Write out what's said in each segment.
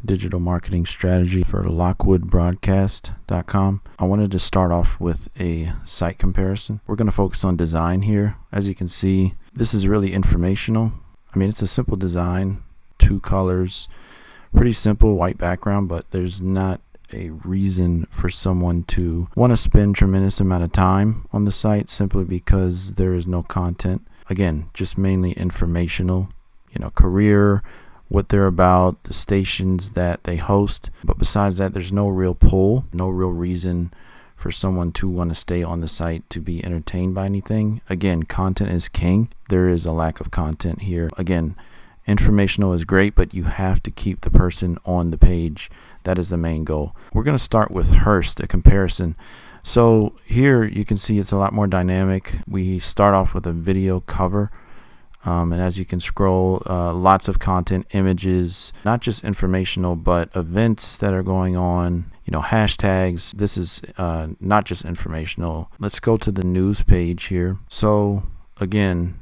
digital marketing strategy for LockwoodBroadcast.com. I wanted to start off with a site comparison. We're going to focus on design here. As you can see, this is really informational. I mean, it's a simple design, 2 colors, pretty simple, white background, but there's not a reason for someone to want to spend tremendous amount of time on the site simply because there is no content. Again, just mainly informational, career, what they're about, the stations that they host. But besides that, there's no real pull, no real reason for someone to want to stay on the site to be entertained by anything. Again, content is king. There is a lack of content here. Again, informational is great, but you have to keep the person on the page. That is the main goal. We're going to start with Hearst, a comparison. So here you can see it's a lot more dynamic. We start off with a video cover. And as you can scroll, lots of content, images, not just informational, but events that are going on, hashtags. This is not just informational. Let's go to the news page here. So again,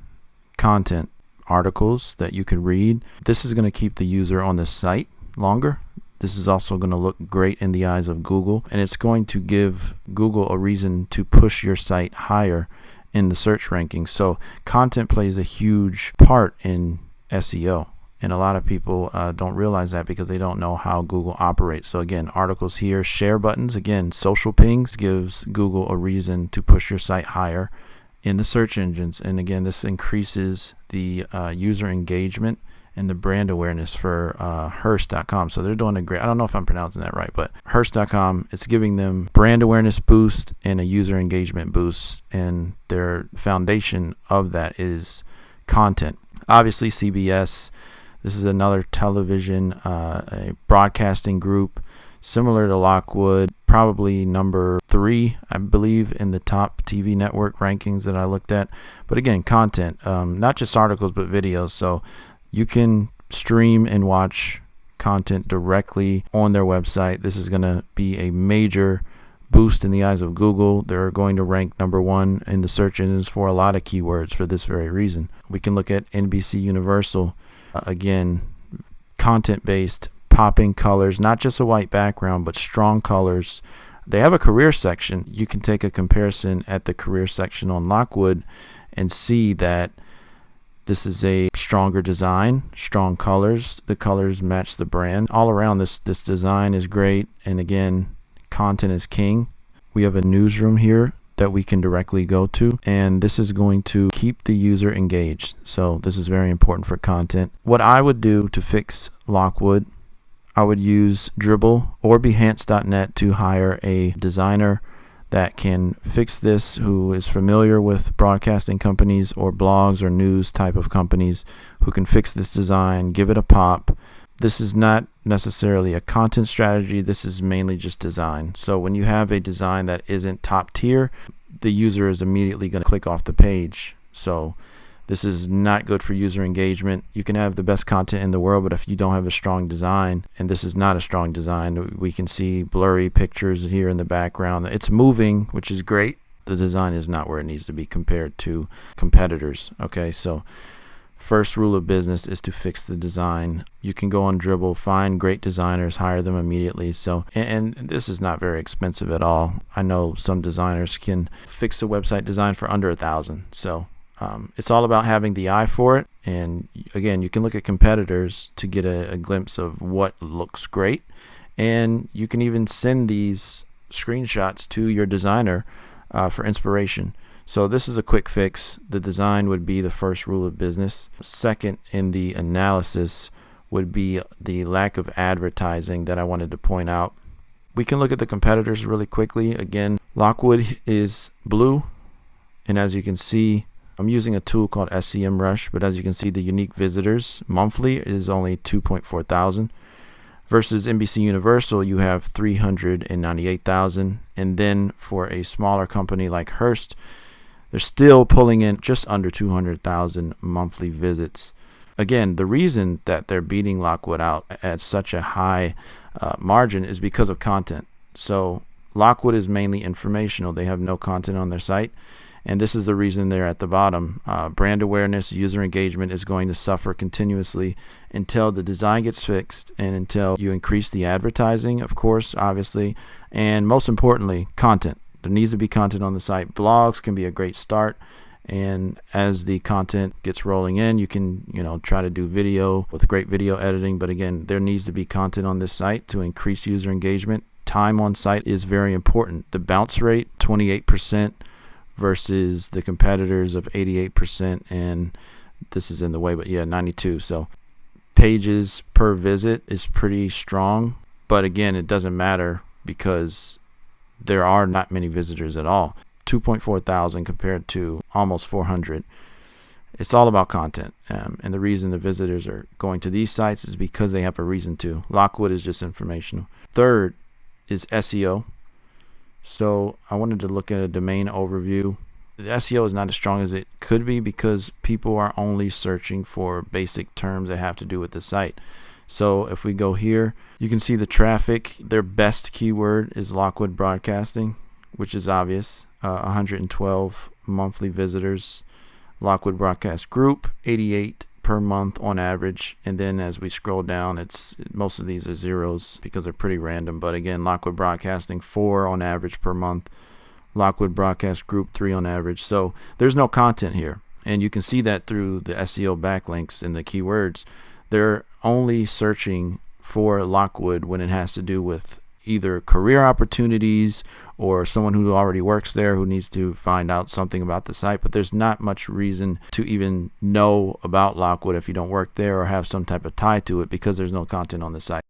content, articles that you can read. This is going to keep the user on the site longer. This is also going to look great in the eyes of Google, and it's going to give Google a reason to push your site higher in the search rankings. So content plays a huge part in SEO, and a lot of people don't realize that because they don't know how Google operates. So again, articles here, share buttons, again, social pings gives Google a reason to push your site higher in the search engines. And again, this increases the user engagement and the brand awareness for Hearst.com. So they're doing a great, I don't know if I'm pronouncing that right, but Hearst.com, it's giving them brand awareness boost and a user engagement boost. And their foundation of that is content. Obviously CBS, this is another television, a broadcasting group, similar to Lockwood, probably number 3, I believe, in the top TV network rankings that I looked at. But again, content, not just articles, but videos. So you can stream and watch content directly on their website. This is going to be a major boost in the eyes of Google. They're going to rank number 1 in the search engines for a lot of keywords for this very reason. We can look at NBC Universal. Again, content-based, popping colors, not just a white background, but strong colors. They have a career section. You can take a comparison at the career section on Lockwood and see that this is a stronger design, strong colors. The colors match the brand. All around, this design is great. And again, content is king. We have a newsroom here that we can directly go to, and this is going to keep the user engaged. So this is very important for content. What I would do to fix Lockwood, I would use Dribbble or Behance.net to hire a designer that can fix this, who is familiar with broadcasting companies or blogs or news type of companies, who can fix this design, give it a pop. This is not necessarily a content strategy. This is mainly just design. So when you have a design that isn't top tier, the user is immediately going to click off the page. So this is not good for user engagement. You can have the best content in the world, but if you don't have a strong design, and this is not a strong design, we can see blurry pictures here in the background. It's moving, which is great. The design is not where it needs to be compared to competitors. Okay, so first rule of business is to fix the design. You can go on Dribbble, find great designers, hire them immediately. So, and this is not very expensive at all. I know some designers can fix a website design for under $1,000. So it's all about having the eye for it. And again, you can look at competitors to get a glimpse of what looks great. And you can even send these screenshots to your designer for inspiration. So this is a quick fix. The design would be the first rule of business. Second in the analysis would be the lack of advertising that I wanted to point out. We can look at the competitors really quickly. Again, Lockwood is blue. And as you can see, I'm using a tool called SEMrush, but as you can see, the unique visitors monthly is only 2.4 thousand. Versus NBC Universal, you have 398,000. And then for a smaller company like Hearst, they're still pulling in just under 200,000 monthly visits. Again, the reason that they're beating Lockwood out at such a high margin is because of content. So Lockwood is mainly informational. They have no content on their site. And this is the reason they're at the bottom. Brand awareness, user engagement is going to suffer continuously until the design gets fixed and until you increase the advertising, of course, obviously, and most importantly, content. There needs to be content on the site. Blogs can be a great start. And as the content gets rolling in, you can, try to do video with great video editing. But again, there needs to be content on this site to increase user engagement. Time on site is very important. The bounce rate, 28% versus the competitors of 88%. And this is in the way, but yeah, 92. So pages per visit is pretty strong. But again, it doesn't matter because there are not many visitors at all. 2.4 thousand compared to almost 400. It's all about content, and the reason the visitors are going to these sites is because they have a reason to. Lockwood is just informational. Third is SEO. So I wanted to look at a domain overview. The SEO is not as strong as it could be because people are only searching for basic terms that have to do with the site. So if we go here, you can see the traffic. Their best keyword is Lockwood Broadcasting, which is obvious. 112 monthly visitors. Lockwood Broadcast Group, 88 per month on average. And then as we scroll down, most of these are zeros because they're pretty random. But again, Lockwood Broadcasting, 4 on average per month. Lockwood Broadcast Group, 3 on average. So there's no content here. And you can see that through the SEO backlinks and the keywords. They're only searching for Lockwood when it has to do with either career opportunities or someone who already works there who needs to find out something about the site. But there's not much reason to even know about Lockwood if you don't work there or have some type of tie to it because there's no content on the site.